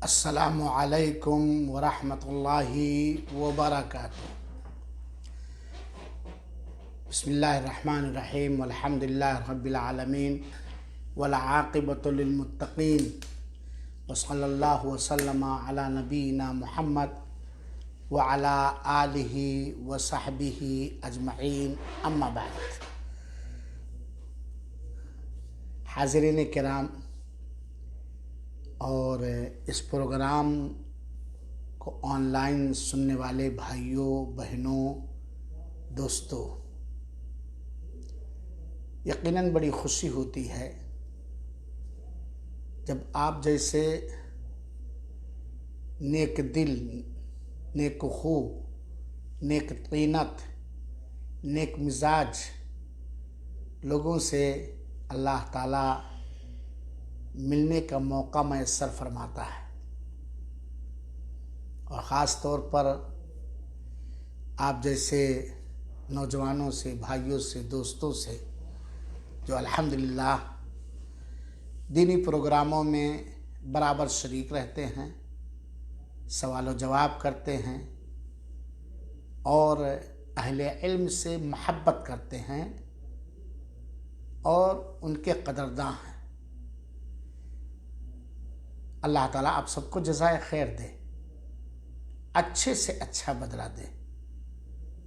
السلام علیکم ورحمۃ اللہ وبرکاتہ۔ بسم اللہ الرحمن الرحیم، والحمد للہ رب العالمین، والعاقبۃ للمتقین، وصلی اللہ وسلم علی نبینا محمد وعلی آلہ وصحبہ اجمعین، اما بعد۔ حاضرین کرام اور اس پروگرام کو آن لائن سننے والے بھائیوں، بہنوں، دوستوں، یقیناً بڑی خوشی ہوتی ہے جب آپ جیسے نیک دل، نیک خو، نیک طینت، نیک مزاج لوگوں سے اللہ تعالیٰ ملنے کا موقع میسر فرماتا ہے، اور خاص طور پر آپ جیسے نوجوانوں سے، بھائیوں سے، دوستوں سے جو الحمدللہ دینی پروگراموں میں برابر شریک رہتے ہیں، سوال و جواب کرتے ہیں اور اہل علم سے محبت کرتے ہیں اور ان کے قدرداں ہیں۔ اللہ تعالیٰ آپ سب کو جزائے خیر دے، اچھے سے اچھا بدلہ دے،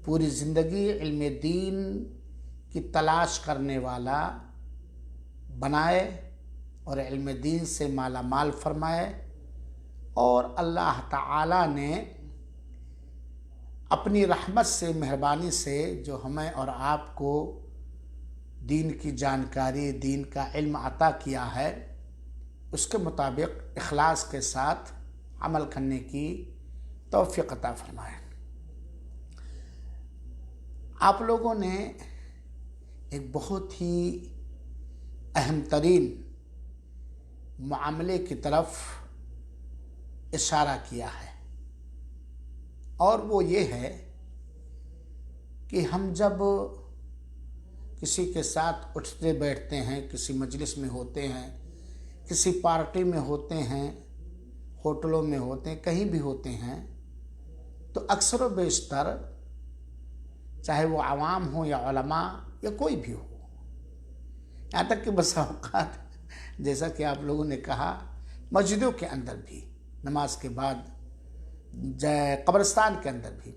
پوری زندگی علم دین کی تلاش کرنے والا بنائے اور علم دین سے مالا مال فرمائے، اور اللہ تعالیٰ نے اپنی رحمت سے، مہربانی سے جو ہمیں اور آپ کو دین کی جانکاری، دین کا علم عطا کیا ہے، اس کے مطابق اخلاص کے ساتھ عمل کرنے کی توفیق عطا فرمائے۔ آپ لوگوں نے ایک بہت ہی اہم ترین معاملے کی طرف اشارہ کیا ہے، اور وہ یہ ہے کہ ہم جب کسی کے ساتھ اٹھتے بیٹھتے ہیں، کسی مجلس میں ہوتے ہیں، کسی پارٹی میں ہوتے ہیں، ہوٹلوں میں ہوتے ہیں، کہیں بھی ہوتے ہیں، تو اکثر و بیشتر چاہے وہ عوام ہوں یا علماء یا کوئی بھی ہو، یہاں تک کہ بسا اوقات جیسا کہ آپ لوگوں نے کہا مسجدوں کے اندر بھی، نماز کے بعد قبرستان کے اندر بھی،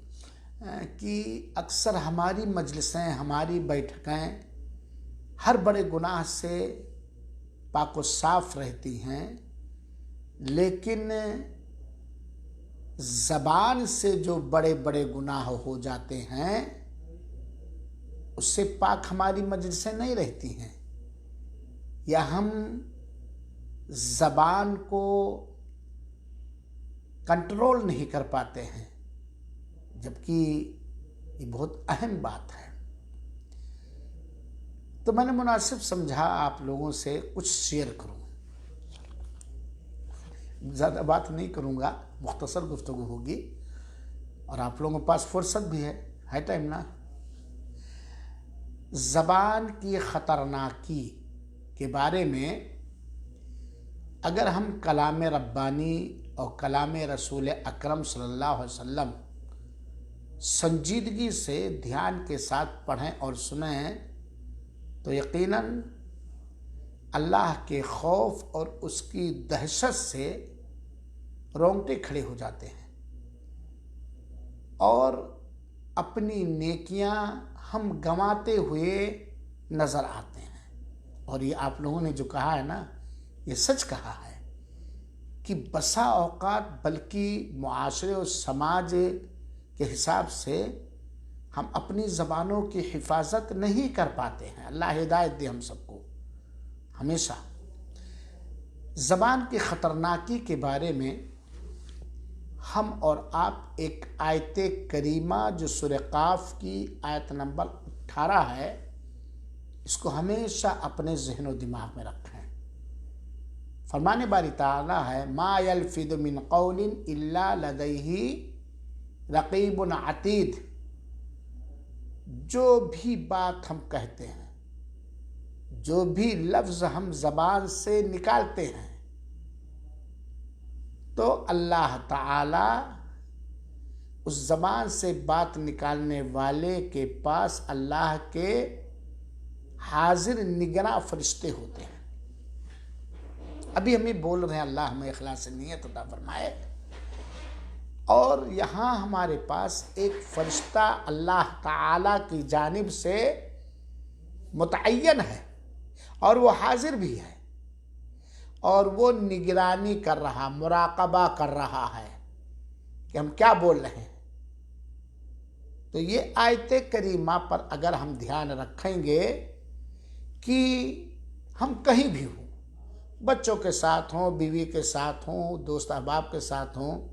کہ اکثر ہماری مجلسیں، ہماری بیٹھکیں ہر بڑے گناہ سے پاک و صاف رہتی ہیں، لیکن زبان سے جو بڑے بڑے گناہ ہو جاتے ہیں اس سے پاک ہماری مجلسیں نہیں رہتی ہیں، یا ہم زبان کو کنٹرول نہیں کر پاتے ہیں، جبکہ یہ بہت اہم بات ہے۔ تو میں نے مناسب سمجھا آپ لوگوں سے کچھ شیئر کروں، زیادہ بات نہیں کروں گا، مختصر گفتگو ہوگی، اور آپ لوگوں کے پاس فرصت بھی ہے ٹائم نا۔ زبان کی خطرناکی کے بارے میں اگر ہم کلام ربانی اور کلام رسول اکرم صلی اللہ علیہ وسلم سنجیدگی سے، دھیان کے ساتھ پڑھیں اور سنیں تو یقیناً اللہ کے خوف اور اس کی دہشت سے رونگٹے کھڑے ہو جاتے ہیں، اور اپنی نیکیاں ہم گنواتے ہوئے نظر آتے ہیں۔ اور یہ آپ لوگوں نے جو کہا ہے نا، یہ سچ کہا ہے کہ بسا اوقات بلکہ معاشرے اور سماج کے حساب سے ہم اپنی زبانوں کی حفاظت نہیں کر پاتے ہیں۔ اللہ ہدایت دے ہم سب کو۔ ہمیشہ زبان کی خطرناکی کے بارے میں ہم اور آپ ایک آیت کریمہ جو سورہ قاف کی آیت نمبر 18 ہے، اس کو ہمیشہ اپنے ذہن و دماغ میں رکھیں۔ فرمانے باری تعالیٰ ہے، ما یلفظ من قول الا لدیہ رقیب عتید۔ جو بھی بات ہم کہتے ہیں، جو بھی لفظ ہم زبان سے نکالتے ہیں، تو اللہ تعالی اس زبان سے بات نکالنے والے کے پاس اللہ کے حاضر نگراں فرشتے ہوتے ہیں۔ ابھی ہم یہ بول رہے ہیں، اللہ ہمیں اخلاص نیت عطا فرمائے، اور یہاں ہمارے پاس ایک فرشتہ اللہ تعالی کی جانب سے متعین ہے، اور وہ حاضر بھی ہے، اور وہ نگرانی کر رہا، مراقبہ کر رہا ہے کہ ہم کیا بول رہے ہیں۔ تو یہ آیت کریمہ پر اگر ہم دھیان رکھیں گے کہ ہم کہیں بھی ہوں، بچوں کے ساتھ ہوں، بیوی کے ساتھ ہوں، دوست احباب کے ساتھ ہوں،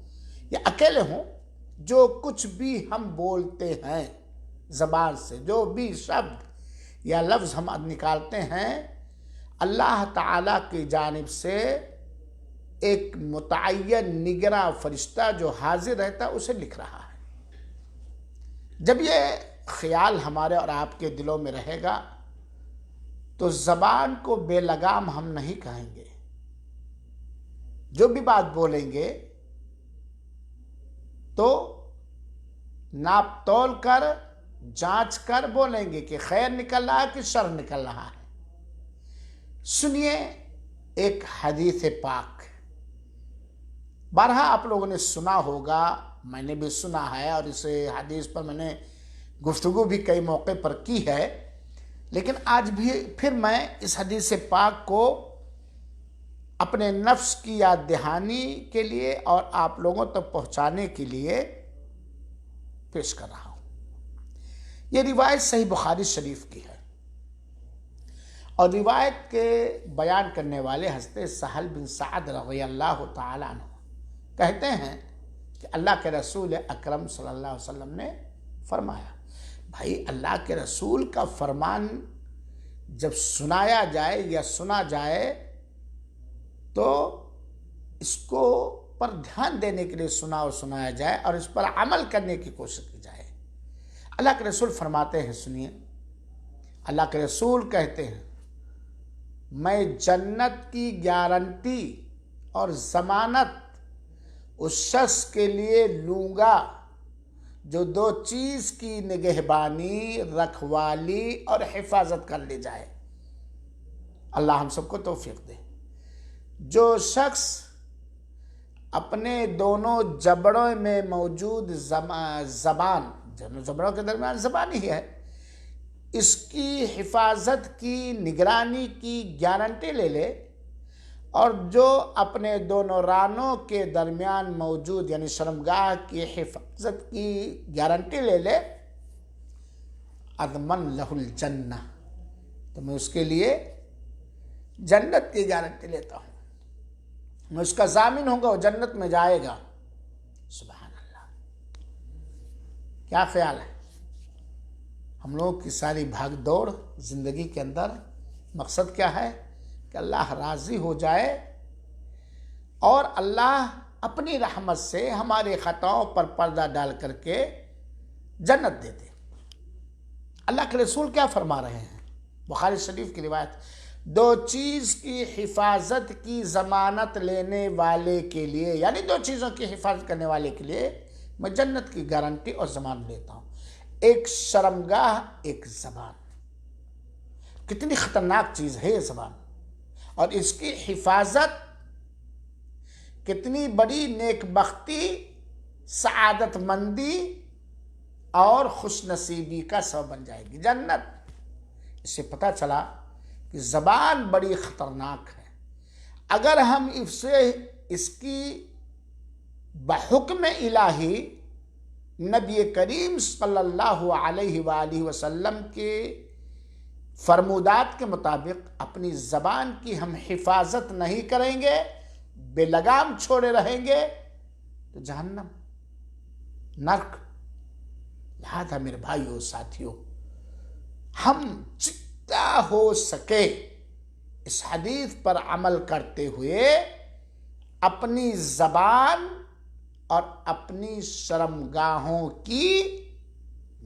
یا اکیلے ہوں، جو کچھ بھی ہم بولتے ہیں زبان سے، جو بھی شبد یا لفظ ہم نکالتے ہیں، اللہ تعالیٰ کی جانب سے ایک متعین نگراں فرشتہ جو حاضر رہتا ہے اسے لکھ رہا ہے۔ جب یہ خیال ہمارے اور آپ کے دلوں میں رہے گا تو زبان کو بے لگام ہم نہیں کہیں گے، جو بھی بات بولیں گے تو ناپ تول کر، جانچ کر بولیں گے کہ خیر نکل رہا ہے کہ شر نکل رہا ہے۔ سنیے ایک حدیث پاک، بارہا آپ لوگوں نے سنا ہوگا، میں نے بھی سنا ہے، اور اس حدیث پر میں نے گفتگو بھی کئی موقع پر کی ہے، لیکن آج بھی پھر میں اس حدیث پاک کو اپنے نفس کی یاد دہانی کے لیے اور آپ لوگوں تک پہنچانے کے لیے پیش کر رہا ہوں۔ یہ روایت صحیح بخاری شریف کی ہے، اور روایت کے بیان کرنے والے حضرت سہل بن سعد رضی اللہ تعالیٰ عنہ کہتے ہیں کہ اللہ کے رسول اکرم صلی اللہ علیہ وسلم نے فرمایا۔ بھائی، اللہ کے رسول کا فرمان جب سنایا جائے یا سنا جائے تو اس کو پر دھیان دینے کے لیے سنا اور سنایا جائے، اور اس پر عمل کرنے کی کوشش کی جائے۔ اللہ کے رسول فرماتے ہیں، سنیے، اللہ کے رسول کہتے ہیں، میں جنت کی گارنٹی اور ضمانت اس شخص کے لیے لوں گا جو دو چیز کی نگہبانی، رکھوالی اور حفاظت کر لی جائے۔ اللہ ہم سب کو توفیق دے۔ جو شخص اپنے دونوں جبڑوں میں موجود زبان، جبڑوں کے درمیان زبان ہی ہے، اس کی حفاظت کی، نگرانی کی گارنٹی لے لے، اور جو اپنے دونوں رانوں کے درمیان موجود یعنی شرمگاہ کی حفاظت کی گارنٹی لے لے، اضمن لہ الجنہ، تو میں اس کے لیے جنت کی گارنٹی لیتا ہوں، میں اس کا ضامن ہوں گا، وہ جنت میں جائے گا۔ سبحان اللہ، کیا خیال ہے؟ ہم لوگوں کی ساری بھاگ دوڑ زندگی کے اندر مقصد کیا ہے؟ کہ اللہ راضی ہو جائے، اور اللہ اپنی رحمت سے ہمارے خطاؤں پر پردہ ڈال کر کے جنت دے دے۔ اللہ کے رسول کیا فرما رہے ہیں؟ بخاری شریف کی روایت، دو چیز کی حفاظت کی ضمانت لینے والے کے لیے، یعنی دو چیزوں کی حفاظت کرنے والے کے لیے میں جنت کی گارنٹی اور ضمانت لیتا ہوں، ایک شرمگاہ، ایک زبان۔ کتنی خطرناک چیز ہے یہ زبان، اور اس کی حفاظت کتنی بڑی نیک بختی، سعادت مندی اور خوش نصیبی کا سبب بن جائے گی جنت۔ اس سے پتہ چلا کہ زبان بڑی خطرناک ہے۔ اگر ہم اس کی بحکم الہی نبی کریم صلی اللہ علیہ وآلہ وسلم کے فرمودات کے مطابق اپنی زبان کی ہم حفاظت نہیں کریں گے، بے لگام چھوڑے رہیں گے، تو جہنم، نرک۔ لہذا میرے بھائیو، ساتھیو، ہم جتنا ہو سکے اس حدیث پر عمل کرتے ہوئے اپنی زبان اور اپنی شرمگاہوں کی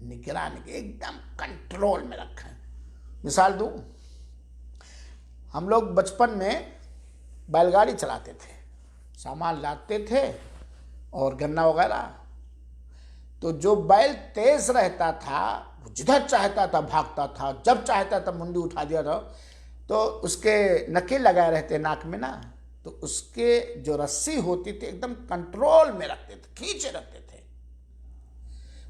نگرانی ایک دم کنٹرول میں رکھیں۔ مثال دوں، ہم لوگ بچپن میں بیل گاڑی چلاتے تھے، سامان لاتے تھے اور گنا وغیرہ، تو جو بیل تیز رہتا تھا وہ جدھر چاہتا تھا بھاگتا تھا، جب چاہتا تھا منڈی اٹھا دیا تھا، تو اس کے نکے لگائے رہتے ناک میں نا، تو اس کے جو رسی ہوتی تھی ایک دم کنٹرول میں رکھتے تھے، کھینچے رکھتے تھے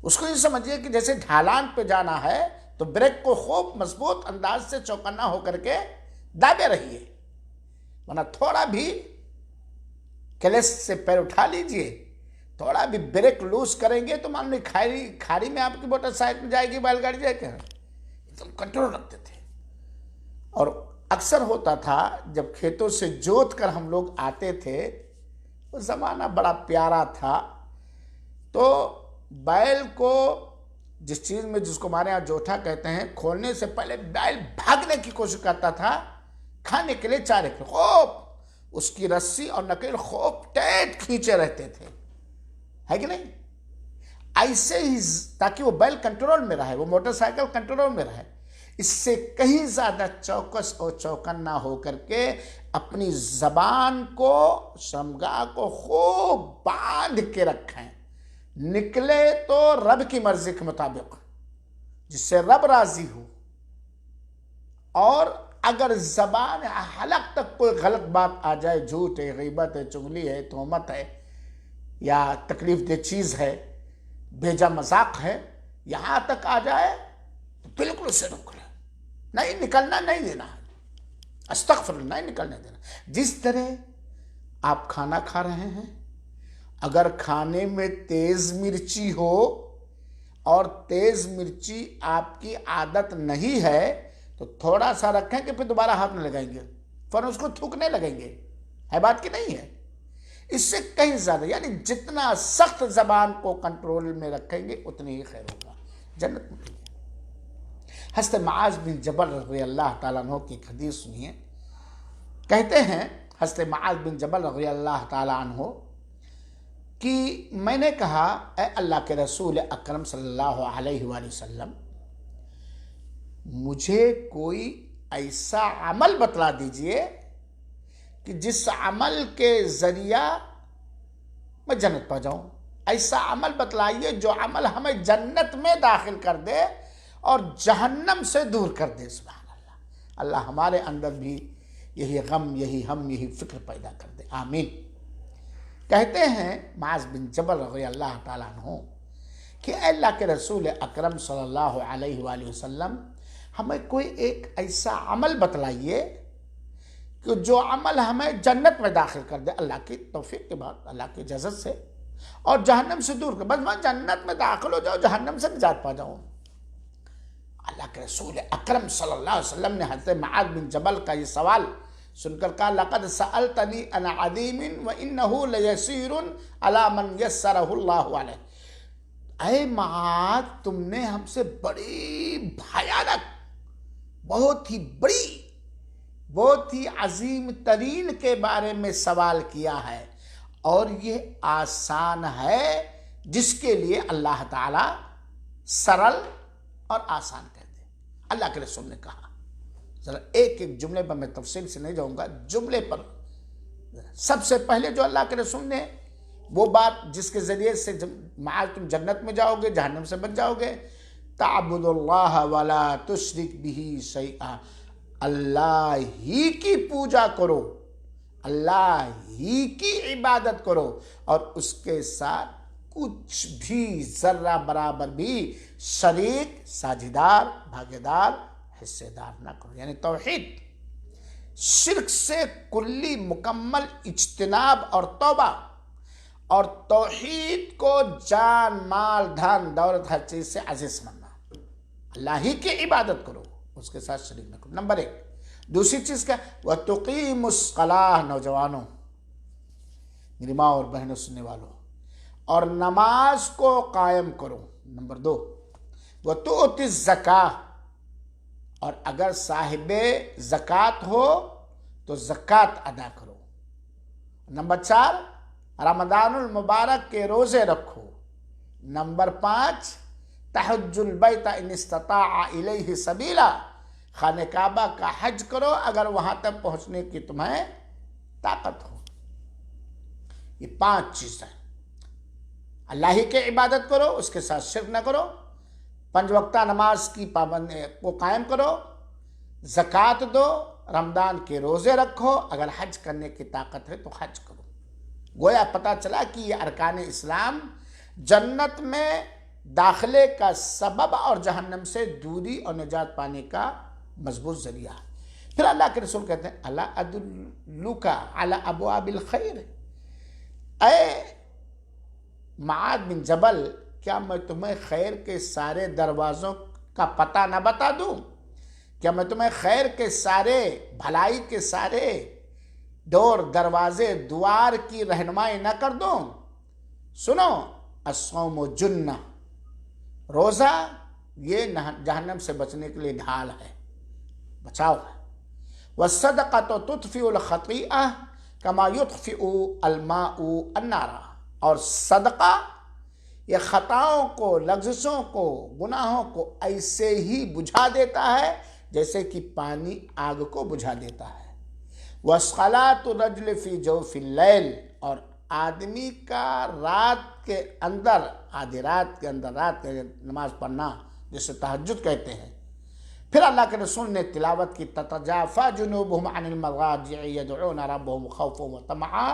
اس کو۔ یہ سمجھیے کہ جیسے ڈھالان پہ جانا ہے تو بریک کو خوب مضبوط انداز سے چوکنا ہو کر کے دابے رہیے، ورنہ تھوڑا بھی کلچ سے پیر اٹھا لیجئے، تھوڑا بھی بریک لوز کریں گے تو مان لیں کھاڑی میں آپ کی موٹر سائیکل جائے گی، بیل گاڑی جائے گی، ایک دم کنٹرول رکھتے تھے۔ اور اکثر ہوتا تھا جب کھیتوں سے جوت کر ہم لوگ آتے تھے، وہ زمانہ بڑا پیارا تھا، تو بیل کو جس چیز میں، جس کو ہمارے یہاں جوٹھا کہتے ہیں، کھولنے سے پہلے بیل بھاگنے کی کوشش کرتا تھا کھانے کے لیے چارے کے، خوب اس کی رسی اور نکیل خوب ٹیٹ کھینچے رہتے تھے، ہے کہ نہیں؟ ایسے ہی تاکہ وہ بیل کنٹرول میں رہے، وہ موٹر سائیکل کنٹرول میں رہے، اس سے کہیں زیادہ چوکس اور چوکنا ہو کر کے اپنی زبان کو، شرمگاہ کو خوب باندھ کے رکھیں، نکلے تو رب کی مرضی کے مطابق، جس سے رب راضی ہو۔ اور اگر زبان حلق تک کوئی غلط بات آ جائے، جھوٹ ہے، غیبت ہے، چغلی ہے، تہمت ہے، یا تکلیف دہ چیز ہے، بھیجا مذاق ہے، یہاں تک آ جائے تو بالکل اسے روک لیں، نہیں نکلنا نہیں دینا، استغفر اللہ، نہیں نکلنے دینا۔ جس طرح آپ کھانا کھا رہے ہیں، اگر کھانے میں تیز مرچی ہو اور تیز مرچی آپ کی عادت نہیں ہے تو تھوڑا سا رکھیں کہ پھر دوبارہ ہاتھ نہیں لگائیں گے، فوراً اس کو تھوکنے لگیں گے، ہے بات کی نہیں ہے؟ اس سے کہیں زیادہ، یعنی جتنا سخت زبان کو کنٹرول میں رکھیں گے اتنی ہی خیر ہوگا، جنت میں۔ حضرت معاذ بن جبل رضی اللہ تعالیٰ عنہ کی ایک حدیث سنیے، کہتے ہیں حضرت معاذ بن جبل رضی اللہ تعالیٰ عنہ کہ میں نے کہا اے اللہ کے رسول اکرم صلی اللہ علیہ وآلہ وسلم، مجھے کوئی ایسا عمل بتلا دیجئے کہ جس عمل کے ذریعہ میں جنت پا جاؤں، ایسا عمل بتلائیے جو عمل ہمیں جنت میں داخل کر دے اور جہنم سے دور کر دے۔ سبحان اللہ، اللہ ہمارے اندر بھی یہی غم، یہی ہم، یہی فکر پیدا کر دے، آمین۔ کہتے ہیں معاذ بن جبل رضی اللہ تعالیٰ عنہ کہ اے اللہ کے رسول اکرم صلی اللہ علیہ وآلہ وسلم، ہمیں کوئی ایک ایسا عمل بتلائیے کہ جو عمل ہمیں جنت میں داخل کر دے، اللہ کی توفیق کے بعد، اللہ کی اجازت سے، اور جہنم سے دور کر، بس میں جنت میں داخل ہو جاؤ، جہنم سے نجات پا جاؤں۔ اللہ کے رسول اکرم صلی اللہ علیہ وسلم نے حضرت معاذ بن جبل کا یہ سوال سن کر کہا لَقَدْ سَأَلْتَنِي أَنْ عَظِيمٍ وَإِنَّهُ لَيَسِيرٌ عَلَى مَنْ يَسَّرَهُ اللَّهُ عَلَيْهِ۔ اے معاذ، تم نے ہم سے بڑی بھیانک، بہت ہی بڑی، بہت ہی عظیم ترین کے بارے میں سوال کیا ہے، اور یہ آسان ہے جس کے لیے اللہ تعالی سرل اور آسان کر دے۔ اللہ کے رسول نے کہا، ذرا ایک ایک جملے پر میں تفصیل سے نہیں جاؤں گا، جملے پر سب سے پہلے جو اللہ کے رسول نے وہ بات جس کے ذریعے سے معاذ تم جنت میں جاؤ گے، جہنم سے بچ جاؤ گے، تعبد اللہ ولا تشرک بہ شیئا، اللہ ہی کی پوجا کرو، اللہ ہی کی عبادت کرو، اور اس کے ساتھ کچھ بھی ذرہ برابر بھی شریک، ساجھیدار، بھاگیدار، حصے دار نہ کرو، یعنی توحید، شرک سے کلی مکمل اجتناب اور توبہ، اور توحید کو جان، مال، دھن، دولت، ہر چیز سے عزیز سمجھنا، اللہ ہی کی عبادت کرو، اس کے ساتھ شریک نہ کرو، نمبر ایک۔ دوسری چیز کیا؟ وَتُقِيمُ الصَّلَاةَ، نوجوانوں، میری ماں اور بہنوں سننے والوں، اور نماز کو قائم کرو، نمبر دو۔ وَتُؤْتِ الزَّكَاةَ، اور اگر صاحب زکوٰۃ ہو تو زکوٰۃ ادا کرو، نمبر چار، رمضان المبارک کے روزے رکھو، نمبر پانچ، تحج البیت ان استطاع الیہ سبیلا، خانہ کعبہ کا حج کرو اگر وہاں تک پہنچنے کی تمہیں طاقت ہو۔ یہ 5 چیزیں. اللہ ہی کی عبادت کرو، اس کے ساتھ شرک نہ کرو، 5 وقتہ نماز کی پابندی کو قائم کرو، زکوٰۃ دو، رمضان کے روزے رکھو، اگر حج کرنے کی طاقت ہے تو حج کرو. گویا پتہ چلا کہ یہ ارکان اسلام جنت میں داخلے کا سبب اور جہنم سے دوری اور نجات پانے کا مضبوط ذریعہ ہے. پھر اللہ کے رسول کہتے ہیں الا ادلک علی ابواب الخیر، اے معاذ بن جبل کیا میں تمہیں خیر کے سارے دروازوں کا پتہ نہ بتا دوں؟ کیا میں تمہیں خیر کے سارے، بھلائی کے سارے ڈور، دروازے، دوار کی رہنمائی نہ کر دوں؟ سنو، الصوم جنہ، روزہ یہ جہنم سے بچنے کے لیے ڈھال ہے، بچاؤ ہے. والصدقۃ تطفئ الخطیئہ کما یطفئ الماء النار، اور صدقہ یہ خطاؤں کو، لغزشوں کو، گناہوں کو ایسے ہی بجھا دیتا ہے جیسے کہ پانی آگ کو بجھا دیتا ہے. وَصَلَاةُ الرَّجُلِ فِي جَوْفِ اللَّيْلِ، اور آدمی کا رات کے اندر، آدھی رات کے اندر، رات کے نماز پڑھنا جسے تہجد کہتے ہیں. پھر اللہ کے رسول نے تلاوت کی تتجافى جنوبهم عن المضاجع يدعون ربهم خوفا وطمعا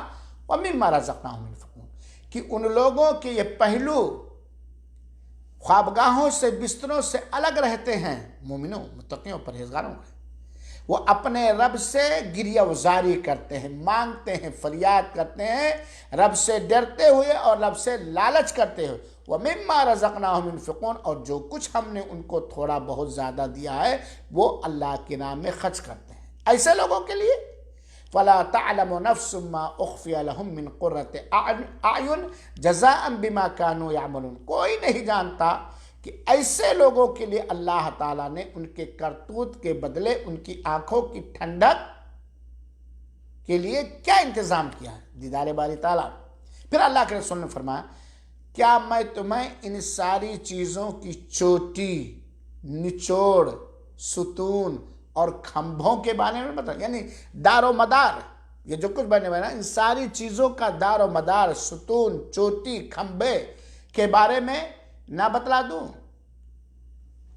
ومما رزقناهم ينفقون، کہ ان لوگوں کے یہ پہلو خوابگاہوں سے، بستروں سے الگ رہتے ہیں، مومنوں، متقیوں، پرہیزگاروں کے. وہ اپنے رب سے گریہ وزاری کرتے ہیں، مانگتے ہیں، فریاد کرتے ہیں، رب سے ڈرتے ہوئے اور رب سے لالچ کرتے ہوئے. وَمِمَّا رَزَقْنَاهُمْ يُنْفِقُونَ، اور جو کچھ ہم نے ان کو تھوڑا بہت زیادہ دیا ہے وہ اللہ کے نام میں خرچ کرتے ہیں. ایسے لوگوں کے لیے فَلَا تَعْلَمُ نَفْسٌ مَّا أُخْفِيَ لَهُم مِّن قُرَّةِ أَعْيُنٍ جَزَاءً بِمَا كَانُوا يَعْمَلُونَ. کوئی نہیں جانتا کہ ایسے لوگوں کے لیے اللہ تعالیٰ نے ان کے کرتوت کے بدلے ان کی آنکھوں کی ٹھنڈک کے لیے کیا انتظام کیا ہے، دیدار باری تعالیٰ. پھر اللہ کے رسول نے فرمایا کیا میں تمہیں ان ساری چیزوں کی چوٹی، نچوڑ، ستون اور کھمبوں کے بارے میں بتا، یعنی دار و مدار، یہ جو کچھ بنے ہوئے نا، ان ساری چیزوں کا دار و مدار، ستون، چوٹی، کھمبے کے بارے میں نہ بتلا دوں؟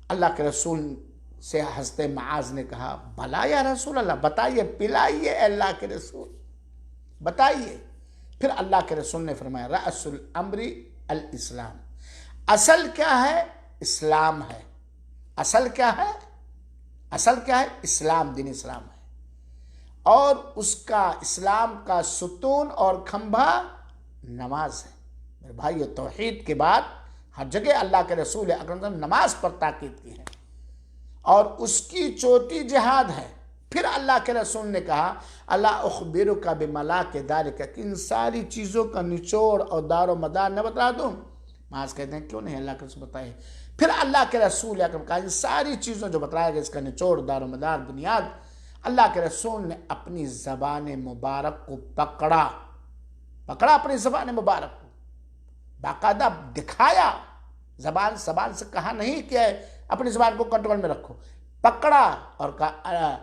اللہ کے رسول سے حضرت معاذ نے کہا بھلا یا رسول اللہ، بتائیے، پلائیے اے اللہ کے رسول، بتائیے. پھر اللہ کے رسول نے فرمایا رأس الامر الاسلام، اصل کیا ہے؟ اسلام ہے. اصل کیا ہے؟ اصل کیا ہے؟ اسلام، دین اسلام ہے. اور اس کا، اسلام کا ستون اور کھمبا نماز ہے. میرے بھائی، توحید کے بعد ہر جگہ اللہ کے رسول اکرم صلی اللہ علیہ وسلم نماز پر تاکید کی ہے، اور اس کی چوٹی جہاد ہے. پھر اللہ کے رسول نے کہا اللہ اخبرک بملاک ذالک، کہ ان ساری چیزوں کا نچوڑ اور دار و مدار نہ بتا دوں؟ معاذ کہتے ہیں کیوں نہیں، اللہ کے رسول بتائے. پھر اللہ کے رسول اکرم کہا ان ساری چیزوں جو بتلایا گیا، اس کا نچوڑ، دار و مدار، بنیاد. اللہ کے رسول نے اپنی زبان مبارک کو پکڑا اپنی زبان مبارک کو، باقاعدہ دکھایا. زبان سے کہا نہیں کہ اپنی زبان کو کنٹرول میں رکھو، پکڑا اور کہا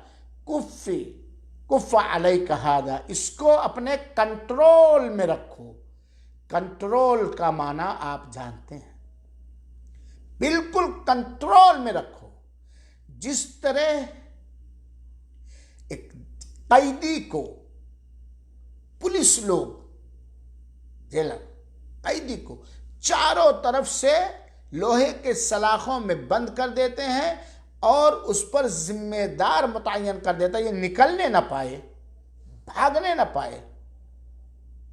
کف علیک ھذا، اس کو اپنے کنٹرول میں رکھو. کنٹرول کا معنی آپ جانتے ہیں، بالکل کنٹرول میں رکھو. جس طرح ایک قیدی کو پولیس لوگ، جیلر قیدی کو چاروں طرف سے لوہے کے سلاخوں میں بند کر دیتے ہیں اور اس پر ذمہ دار متعین کر دیتا ہے، یہ نکلنے نہ پائے، بھاگنے نہ پائے.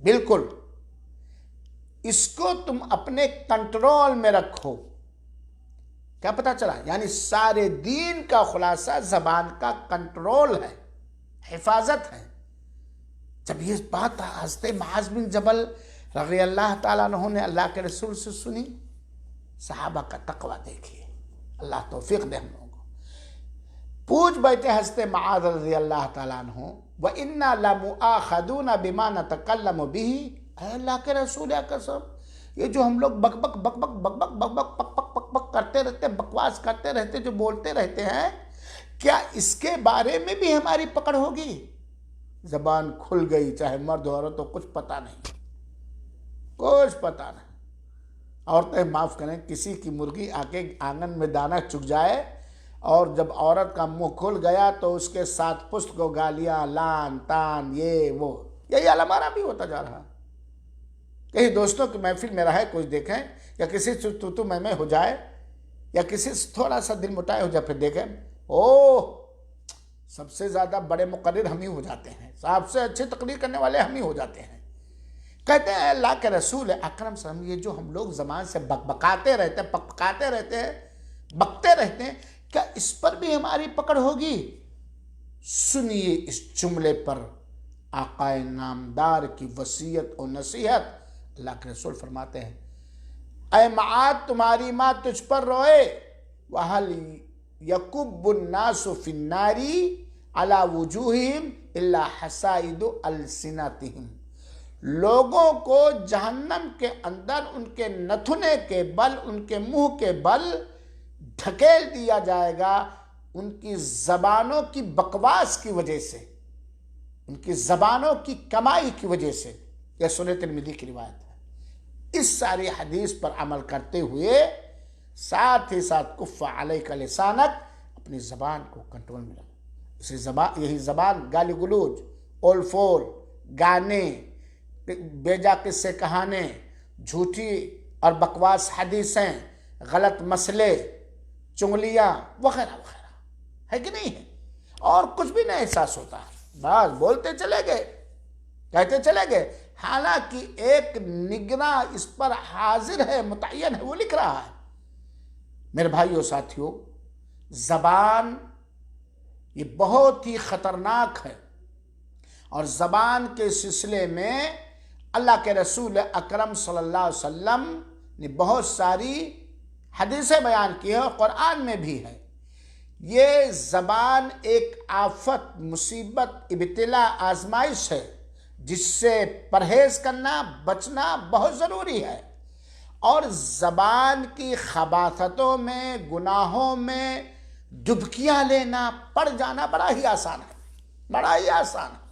بالکل اس کو تم اپنے کنٹرول میں رکھو. کیا پتہ چلا؟ یعنی سارے دین کا خلاصہ زبان کا کنٹرول ہے، حفاظت ہے. جب یہ بات حضرت معاذ بن جبل رضی اللہ تعالیٰ عنہ نے اللہ کے رسول سے سنی، صحابہ کا تقوی دیکھیے، اللہ توفیق دے ہم لوگوں کو. پوچھ بیٹھے حضرت معاذ رضی اللہ تعالیٰ عنہ وَإِنَّا لَمُؤَاخَذُونَ بِمَا نَتَكَلَّمُ بِهِ، اے اللہ کے رسول قسم، یہ جو ہم لوگ بک بک بک بک بک بک بک بک پک پک پک پک کرتے رہتے، بکواس کرتے رہتے، جو بولتے رہتے ہیں، کیا اس کے بارے میں بھی ہماری پکڑ ہوگی؟ زبان کھل گئی، چاہے مرد ہو عورت ہو، کچھ پتہ نہیں. کچھ پتہ نہیں۔ عورتیں معاف کریں، کسی کی مرغی آ کے آنگن میں دانہ چگ جائے اور جب عورت کا منہ کھل گیا تو اس کے ساتھ پشت کو گالیاں، لان تان، یہ وہ، یہی حال ہمارا بھی ہوتا جا رہا۔ کہیں دوستوں کی محفل میں رہے کچھ دیکھیں، یا کسی سے تو میں ہو جائے، یا کسی سے تھوڑا سا دل مٹائے ہو جائے، پھر دیکھیں سب سے زیادہ بڑے مقرر ہم ہی ہو جاتے ہیں، سب سے اچھی تقریر کرنے والے ہم ہی ہو جاتے ہیں۔ کہتے ہیں اللہ کے رسول اکرم صلی اللہ علیہ وسلم، یہ جو ہم لوگ زبان سے بکبکاتے رہتے ہیں، پکپکاتے رہتے ہیں، بکتے رہتے ہیں، کیا اس پر بھی ہماری پکڑ ہوگی؟ سنیے اس جملے پر آقا نامدار کی وصیت و نصیحت۔ اللہ کے رسول فرماتے ہیں، اے معاد تمہاری ماں تجھ پر روئے، وَهَلْ يَكُبُّ النَّاسُ فِي النَّارِ عَلَى وُجُوهِهِمْ إِلَّا حَسَائِدُ أَلْسِنَتِهِمْ، لوگوں کو جہنم کے اندر ان کے نتھنے کے بل، ان کے منہ کے بل ڈھکیل دیا جائے گا، ان کی زبانوں کی بکواس کی وجہ سے، ان کی زبانوں کی کمائی کی وجہ سے۔ یہ سنن ترمذی کی روایت ہے۔ اس ساری حدیث پر عمل کرتے ہوئے ساتھ ہی ساتھ کف علیک لسانک، اپنی زبان کو کنٹرول میں رکھو۔ یہی زبان گالی گلوچ، اول فول، گانے، بیجا قصے کہانے، جھوٹی اور بکواس حدیثیں، غلط مسئلے، چنگلیاں وغیرہ وغیرہ ہے کہ نہیں ہے؟ اور کچھ بھی نہیں احساس ہوتا، بس بولتے چلے گئے، کہتے چلے گئے، حالانکہ ایک نگراں اس پر حاضر ہے، متعین ہے، وہ لکھ رہا ہے۔ میرے بھائیو ساتھیو، زبان یہ بہت ہی خطرناک ہے، اور زبان کے سلسلے میں اللہ کے رسول اکرم صلی اللہ علیہ وسلم نے بہت ساری حدیثیں بیان کی ہیں، اور قرآن میں بھی ہے۔ یہ زبان ایک آفت، مصیبت، ابتلا، آزمائش ہے، جس سے پرہیز کرنا، بچنا بہت ضروری ہے۔ اور زبان کی خباثتوں میں، گناہوں میں ڈبکیاں لینا، پڑ جانا بڑا ہی آسان ہے، بڑا ہی آسان ہے۔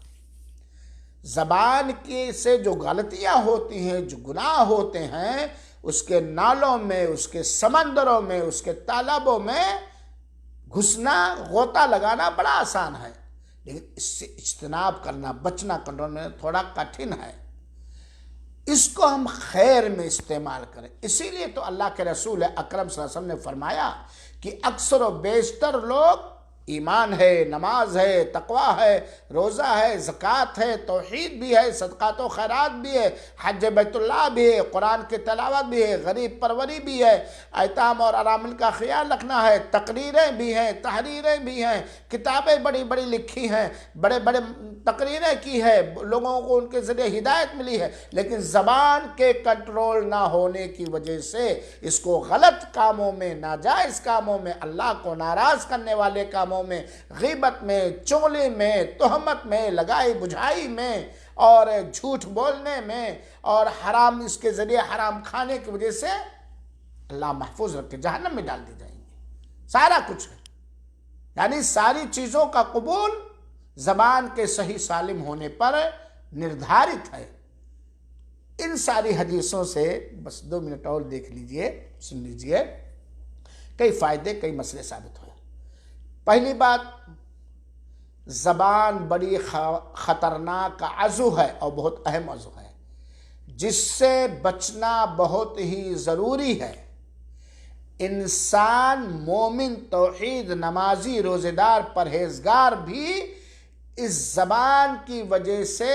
زبان کی سے جو غلطیاں ہوتی ہیں، جو گناہ ہوتے ہیں، اس کے نالوں میں، اس کے سمندروں میں، اس کے تالابوں میں گھسنا، غوطہ لگانا بڑا آسان ہے، لیکن اس سے اجتناب کرنا، بچنا، کنٹرول میں تھوڑا کٹھن ہے۔ اس کو ہم خیر میں استعمال کریں۔ اسی لیے تو اللہ کے رسول اکرم صلی اللہ علیہ وسلم نے فرمایا کہ اکثر و بیشتر لوگ ایمان ہے، نماز ہے، تقوی ہے، روزہ ہے، زکوٰۃ ہے، توحید بھی ہے، صدقات و خیرات بھی ہے، حج بیت اللہ بھی ہے، قرآن کی تلاوت بھی ہے، غریب پروری بھی ہے، ایتام اور ارامل کا خیال رکھنا ہے، تقریریں بھی ہیں، تحریریں بھی ہیں، کتابیں بڑی بڑی لکھی ہیں، بڑے بڑے تقریریں کی ہے، لوگوں کو ان کے ذریعے ہدایت ملی ہے، لیکن زبان کے کنٹرول نہ ہونے کی وجہ سے اس کو غلط کاموں میں، ناجائز کاموں میں، اللہ کو ناراض کرنے والے کاموں میں، غیبت میں، چغلی میں، تہمت میں، لگائی بجھائی میں، اور جھوٹ بولنے میں، اور حرام اس کے ذریعے حرام کھانے کی وجہ سے اللہ محفوظ رکھ کے جہنم میں ڈال دی جائیں گے۔ سارا کچھ ہے، یعنی ساری چیزوں کا قبول زبان کے صحیح سالم ہونے پر نردھارت ہے۔ ان ساری حدیثوں سے بس 2 منٹ اور دیکھ لیجئے، سن لیجئے، کئی فائدے، کئی مسئلے ثابت ہوئے۔ پہلی بات، زبان بڑی خطرناک عضو ہے اور بہت اہم عضو ہے، جس سے بچنا بہت ہی ضروری ہے۔ انسان مومن، توحید، نمازی، روزہ دار، پرہیزگار بھی اس زبان کی وجہ سے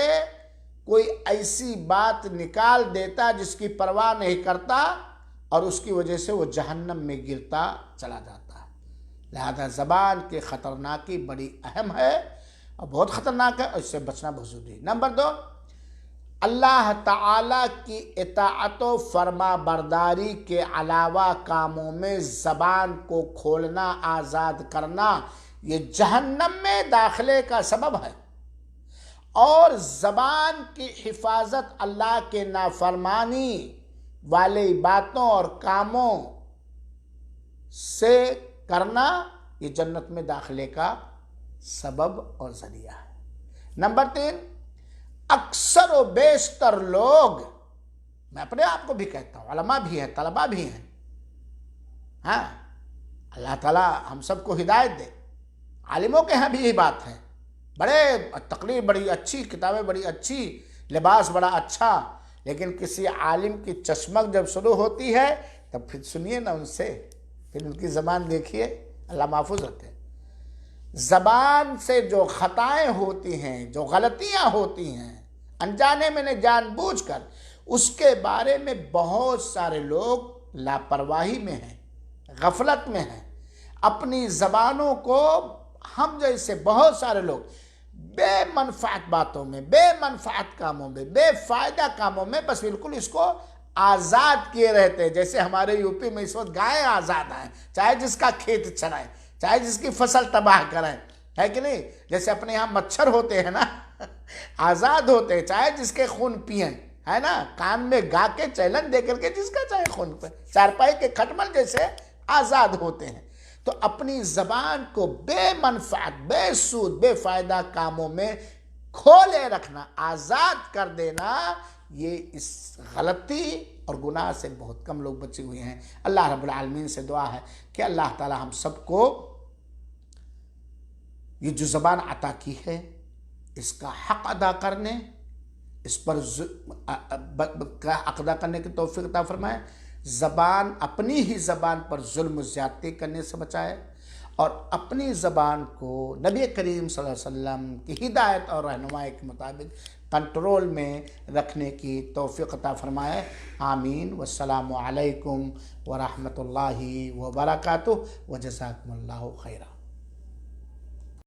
کوئی ایسی بات نکال دیتا جس کی پرواہ نہیں کرتا، اور اس کی وجہ سے وہ جہنم میں گرتا چلا جاتا ہے۔ لہذا زبان کی خطرناکی بڑی اہم ہے اور بہت خطرناک ہے، اور اس سے بچنا بہت ضروری ہے۔ نمبر 2، اللہ تعالیٰ کی اطاعت و فرما برداری کے علاوہ کاموں میں زبان کو کھولنا، آزاد کرنا، یہ جہنم میں داخلے کا سبب ہے۔ اور زبان کی حفاظت اللہ کے نافرمانی والی باتوں اور کاموں سے کرنا، یہ جنت میں داخلے کا سبب اور ذریعہ ہے۔ نمبر 3، اکثر و بیشتر لوگ میں اپنے آپ کو بھی کہتا ہوں، علماء بھی ہیں، طلباء بھی ہیں، ہاں، اللہ تعالیٰ ہم سب کو ہدایت دے۔ عالموں کے ہاں بھی یہی بات ہے، بڑے تقریر بڑی اچھی، کتابیں بڑی اچھی، لباس بڑا اچھا، لیکن کسی عالم کی چشمک جب شروع ہوتی ہے تب پھر سنیے نا ان سے، پھر ان کی زبان دیکھیے، اللہ محفوظ رکھے۔ زبان سے جو خطائیں ہوتی ہیں، جو غلطیاں ہوتی ہیں، انجانے میں نے جان بوجھ کر، اس کے بارے میں بہت سارے لوگ لاپرواہی میں ہیں، غفلت میں ہیں۔ اپنی زبانوں کو ہم جیسے بہت سارے لوگ بے منفعت باتوں میں، بے منفعت کاموں میں، بے فائدہ کاموں میں بس بالکل اس کو آزاد کیے رہتے ہیں۔ جیسے ہمارے یوپی میں اس وقت گائے آزاد ہیں، چاہے جس کا کھیت چرائیں، چاہے جس کی فصل تباہ کریں، ہے کہ نہیں؟ جیسے اپنے یہاں مچھر ہوتے ہیں نا، آزاد ہوتے ہیں، چاہے جس کے خون پئیں، ہے نا، کان میں گا کے چیلنج دے کر کے جس کا چاہے خون پہ، چارپائی کے کھٹمل جیسے آزاد ہوتے ہیں۔ تو اپنی زبان کو بے منفعت، بے سود، بے فائدہ کاموں میں کھولے رکھنا، آزاد کر دینا، یہ اس غلطی اور گناہ سے بہت کم لوگ بچے ہوئے ہیں۔ اللہ رب العالمین سے دعا ہے کہ اللہ تعالی ہم سب کو یہ جو زبان عطا کی ہے اس کا حق ادا کرنے، اس پر حق ادا کرنے کی توفیق عطا فرمائے، زبان، اپنی ہی زبان پر ظلم و زیادتی کرنے سے بچائے، اور اپنی زبان کو نبی کریم صلی اللہ علیہ وسلم کی ہدایت اور رہنمائی کے مطابق کنٹرول میں رکھنے کی توفیق عطا فرمائے۔ آمین۔ والسلام علیکم ورحمۃ اللہ وبرکاتہ، وجزاکم اللہ خیرا۔